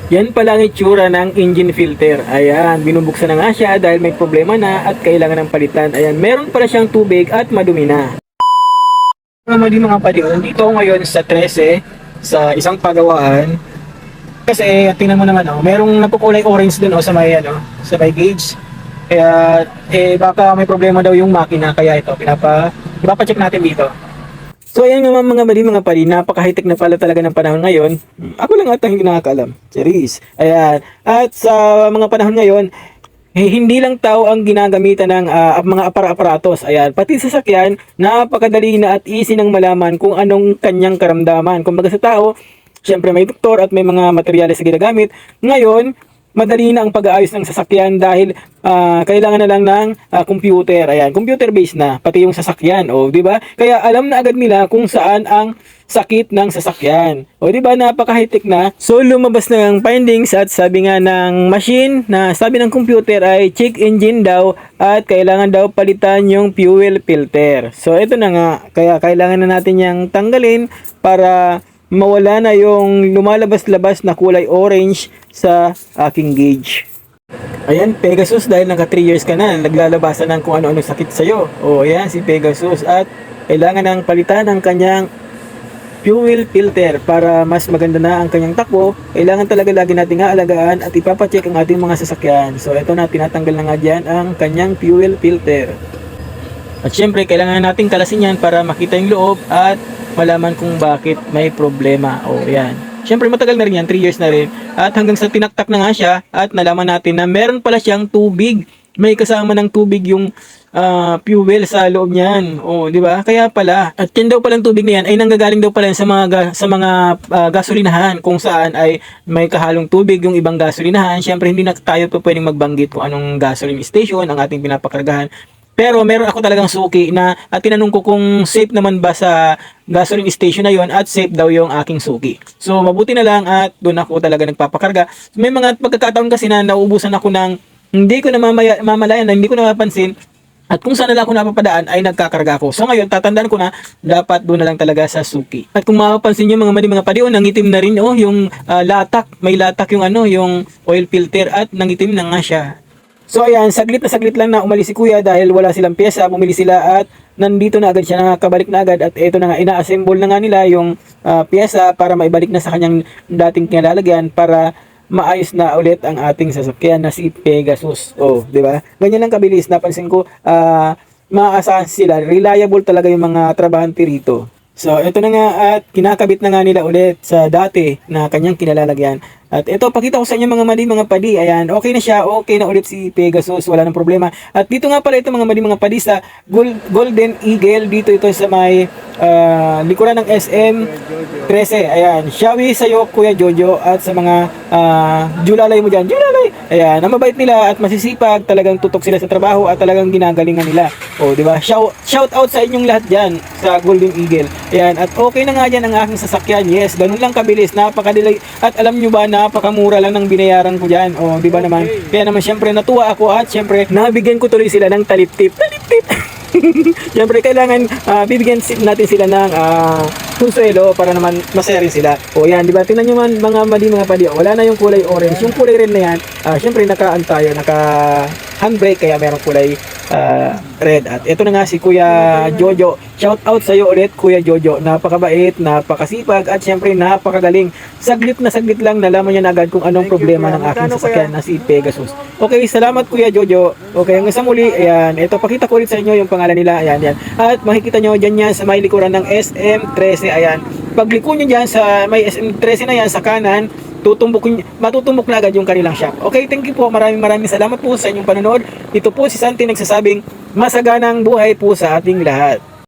Yan pala ang itsura ng engine filter. Ayan, binubuksan na nga siya dahil may problema na at kailangan ng palitan. Ayan, meron pala siyang tubig at madumi na. Mga padion, dito ako ngayon sa 13 sa isang pagawaan. Kasi tingnan mo naman merong napukulay orange dun sa may sa may gauge. Kaya baka may problema daw yung makina kaya ito ipapacheck natin dito. So ayan nga mga pari, napaka-high-tech na pala talaga ng panahon ngayon. Ako lang ata hindi nakakaalam. Cheers. Ayan. At sa mga panahon ngayon, hindi lang tao ang ginagamitan ng mga aparatos. Ayan, pati sa sasakyan, napakadali na at easy nang malaman kung anong kanyang karamdaman. Kumbaga sa tao, syempre may doktor at may mga materyales na ginagamit. Ngayon, madali na ang pag-aayos ng sasakyan dahil kailangan na lang ng computer. Ayan, computer based na pati yung sasakyan, di ba? Kaya alam na agad nila kung saan ang sakit ng sasakyan. Di ba? Napaka-high-tech na. So lumabas na ang findings at sabi nga ng machine na sabi ng computer ay check engine daw at kailangan daw palitan yung fuel filter. So ito na nga, kaya kailangan na natin yang tanggalin para mawala na yung lumalabas-labas na kulay orange sa aking gauge. Ayan, Pegasus, dahil naka 3 years ka na, naglalabasan ng kung ano-ano sakit sa'yo. Ayan, si Pegasus. At kailangan ng palitan ang kanyang fuel filter para mas maganda na ang kanyang takbo. Kailangan talaga lagi nating aalagaan at ipapacheck ang ating mga sasakyan. So, ito na, tinatanggal na nga dyan ang kanyang fuel filter. At syempre, kailangan nating kalasin yan para makita yung loob at malaman kung bakit may problema. Yan. Syempre matagal na rin yan, 3 years na rin. At hanggang sa tinaktak na nga siya at nalaman natin na meron pala siyang tubig. May kasama ng tubig yung fuel sa loob niyan. Di ba? Kaya pala. At yan daw palang tubig na yan ay nanggagaling daw pala sa mga gasolinahan kung saan ay may kahalong tubig yung ibang gasolinahan. Syempre hindi na tayo po pwedeng magbanggit kung anong gasoline station ang ating pinapakargahan. Pero meron ako talagang suki na at tinanong ko kung safe naman ba sa gasoline station na yon at safe daw yung aking suki. So mabuti na lang at doon ako talaga nagpapakarga. May mga pagkakataon kasi na nauubusan ako ng hindi ko na mamalayan, hindi ko na mapansin at kung saan na lang ako napapadaan ay nagkakarga ako. So ngayon tatandaan ko na dapat doon na lang talaga sa suki. At kung mapapansin niyo mga padion, nangitim na rin yung latak, may latak yung yung oil filter at nangitim na nga siya. So ayan, saglit lang na umalis si kuya dahil wala silang pyesa, bumili sila at nandito na agad siya, nakakabalik na agad at ito na nga, ina-assemble na nga nila yung pyesa para maibalik na sa kanyang dating kinalalagyan para maayos na ulit ang ating sasakyan na si Pegasus. Di ba? Ganyan lang kabilis, napansin ko, maaasahan sila, reliable talaga yung mga trabahante rito. So ito na nga at kinakabit na nga nila ulit sa dati na kanyang kinalalagyan. At ito, pakita ko sa inyo mga padi. Ayan, okay na siya. Okay na ulit si Pegasus. Wala nang problema. At dito nga pala ito mga padi sa Golden Eagle. Dito ito sa may likuran ng SM 13. Ayan, Shawi sa'yo Kuya Jojo. At sa mga Julalay mo dyan. Julalay! Ayan, ang mabait nila at masisipag. Talagang tutok sila sa trabaho at talagang ginagalingan nila. Diba? Shout out sa inyong lahat dyan sa Golden Eagle. Ayan, at okay na nga dyan ang aking sasakyan. Yes, ganun lang kabilis. Napakadali. At alam nyo ba, napakamura lang ng binayaran ko dyan. Di ba naman? Kaya naman syempre natuwa ako at syempre nabigyan ko tuloy sila ng talip-tip. Syempre kailangan bibigyan natin sila ng konsuelo para naman masaya rin sila. Yan, di ba? Tingnan nyo man mga padi. Wala na yung kulay orange. Yung kulay red na yan, syempre naka handbrake kaya merong kulay red. At ito na nga si Kuya Jojo. Shout out sa iyo ulit Kuya Jojo. Napakabait, napakasipag at syempre napakagaling. Saglit lang nalaman niya na agad kung anong problema ng aking sasakyan na si Pegasus. Okay, salamat Kuya Jojo. Okay, hanggang sa muli. Ayan, ito pakita ko ulit sa inyo yung pangalan nila. Ayan. At makikita nyo dyan yan sa may likuran ng SM13. Ayan. Pagliko nyo dyan sa may SM13 na yan sa kanan, matutumbok na agad yung kanilang shop. Okay, thank you po. Maraming salamat po sa inyong panonood. Ito po si Santi nagsasabing masaganang buhay po sa ating lahat.